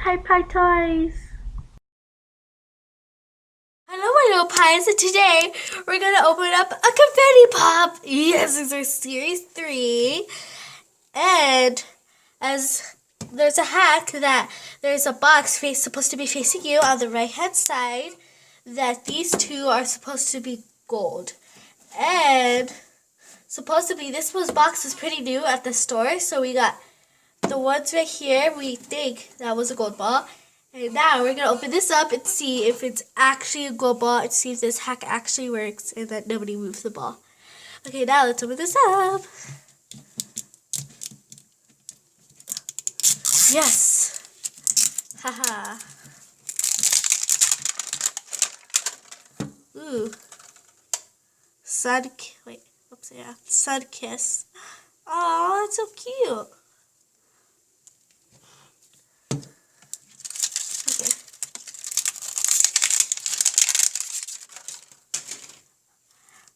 Pie Pie Toys! Hello my little pies, and today we're gonna open up a confetti pop! Yes, this is series 3. And as there's a hack that there's a box supposed to be facing you on the right hand side, that these two are supposed to be gold. And supposedly this box was pretty new at the store, so we got the ones right here. We think that was a gold ball. And now we're going to open this up and see if it's actually a gold ball and see if this hack actually works and that nobody moves the ball. Okay, now let's open this up. Yes. Haha. Ooh. Sun kiss. Oh, that's so cute.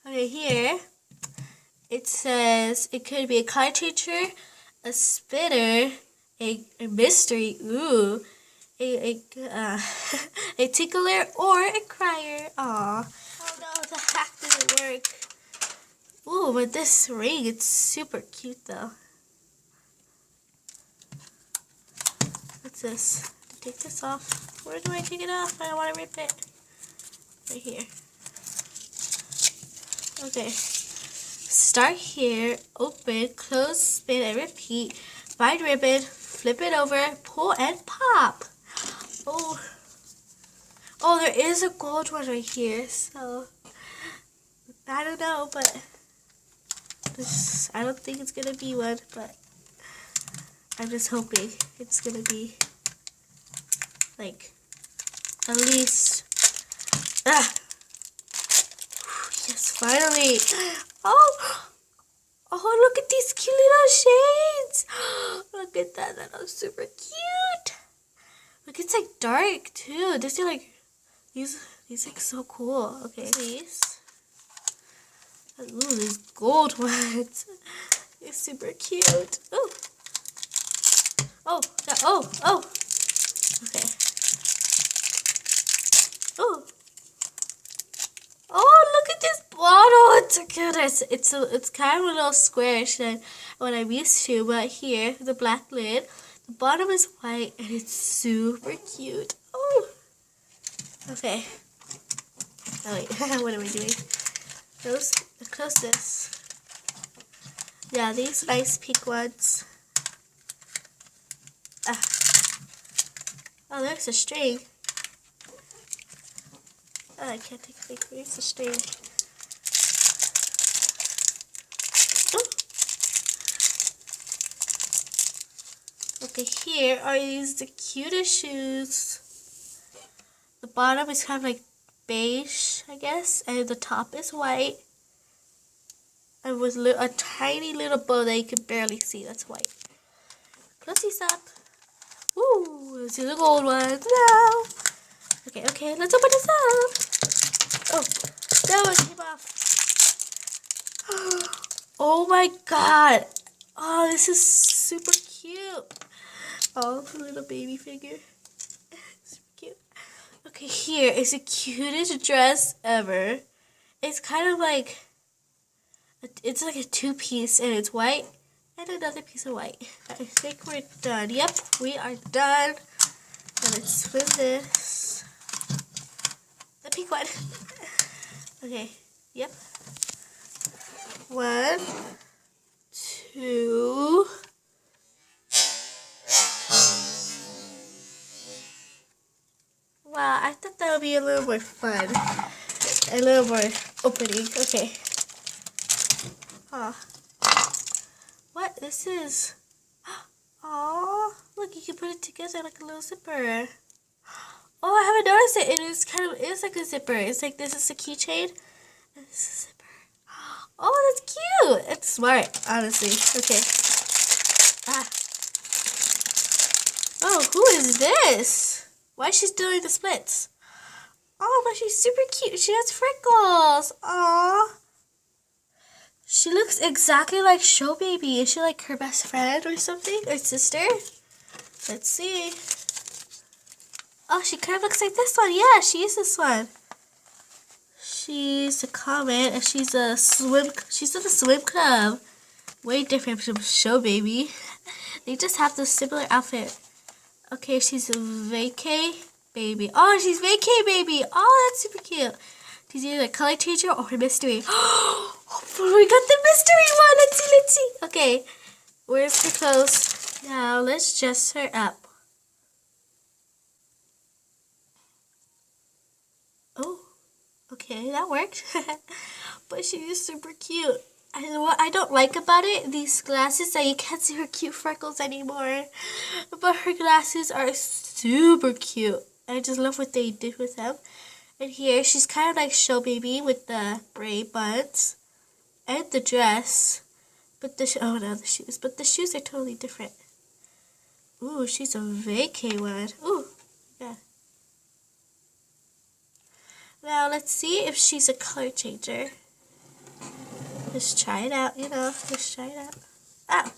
Okay, here it says it could be a card changer, a spinner, a mystery, ooh, a tickler, or a crier. Aw. Oh no, the hack didn't work. Ooh, but this ring, it's super cute though. What's this? Take this off. Where do I take it off? I don't want to rip it. Right here. Okay. Start here, open, close, spin, and repeat. Find ribbon, flip it over, pull, and pop. Oh. Oh, there is a gold one right here, so I don't know, but I don't think it's gonna be one, but I'm just hoping it's gonna be like at least. Yes, finally. Oh, look at these cute little shades. Look at that. That looks super cute. Look, it's like dark too. These are like these look so cool. Okay, these. Ooh, these gold ones. They're super cute. Ooh. Oh, oh. Okay. Oh. Oh, look at this bottle. It's so cute. It's kind of a little squarish than what I'm used to, but here, the black lid, the bottom is white, and it's super cute. Oh. Okay. Oh, wait. What are we doing? Close this. Yeah, these nice pink ones. Oh, there's a string. Oh, I can't take a picture. There's a string. Oh. Okay, here are the cutest shoes. The bottom is kind of like beige, I guess, and the top is white. And with a tiny little bow that you can barely see. That's white. Close these up. Ooh, see the gold ones now. Okay, let's open this up. Oh, no, it came off. Oh my god. Oh, this is super cute. Oh, the little baby figure. Super cute. Okay, here is the cutest dress ever. It's kind of like, it's like a two-piece, and it's white and another piece of white. I think we're done. Yep, we are done. And let's swim this. The pink one. Okay, yep. 1, 2. Wow, I thought that would be a little more fun. A little more opening. Okay. What? This is. Oh, look, you can put it together like a little zipper. Oh, I haven't noticed it. It is like a zipper. It's like this is a keychain. This is a zipper. Oh, that's cute. It's smart, honestly. Okay. Oh, who is this? Why is she doing the splits? Oh, but she's super cute. She has freckles. Aww. She looks exactly like Show Baby. Is she like her best friend or something? Or sister? Let's see. Oh, she kind of looks like this one. Yeah, she is this one. She's a comet and she's in the swim club. Way different from Show Baby. They just have the similar outfit. Okay, she's a Vacay Baby. Oh, she's Vacay Baby. Oh, that's super cute. She's either a color changer or a mystery. Oh, we got the mystery one. Let's see. Okay, where's her clothes? Now, let's dress her up. Oh, okay, that worked. But she is super cute. And what I don't like about it, these glasses, that you can't see her cute freckles anymore. But her glasses are super cute. I just love what they did with them. And here, she's kind of like Show Baby with the braid buns and the dress. But the shoes. But the shoes are totally different. Ooh, she's a vacay one. Ooh, yeah. Now, let's see if she's a color changer. Just try it out, just try it out. Oh.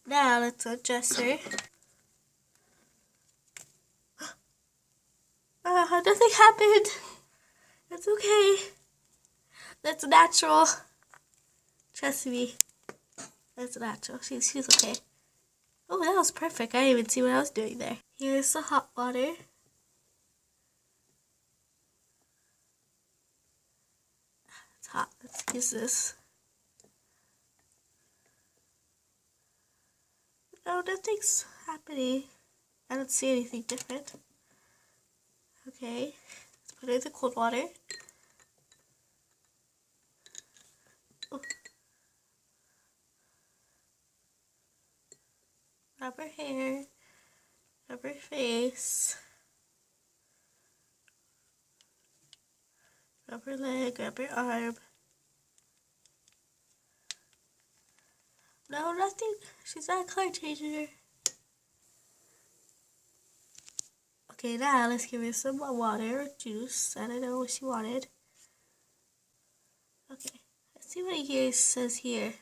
Now, let's adjust her. Nothing happened. It's okay. That's natural. Trust me. That's natural. She's okay. Oh, that was perfect. I didn't even see what I was doing there. Here's the hot water. It's hot. Let's use this. No, nothing's happening. I don't see anything different. Okay, let's put it in the cold water. Oh. Rub her hair, rub her face, rub her leg, rub her arm. No, nothing. She's not a color changer. Okay, now let's give her some water or juice. I don't know what she wanted. Okay, let's see what it says here.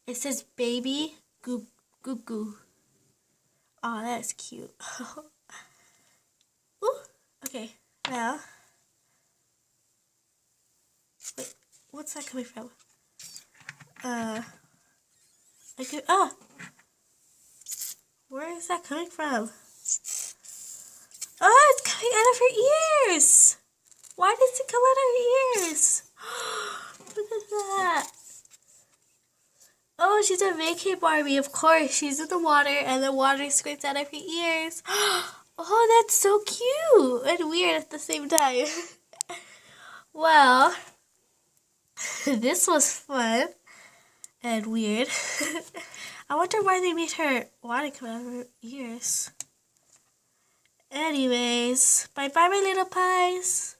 It says baby goo goo goo. Oh, that's cute. Ooh, okay, now. Wait, what's that coming from? Where is that coming from? Oh, it's coming out of her ears. Why does it come out of her ears? Look at that. Oh, she's a vacay Barbie, of course. She's in the water and the water squirts out of her ears. Oh, that's so cute and weird at the same time. Well, this was fun and weird. I wonder why they made her water come out of her ears. Anyways, bye-bye, my little pies.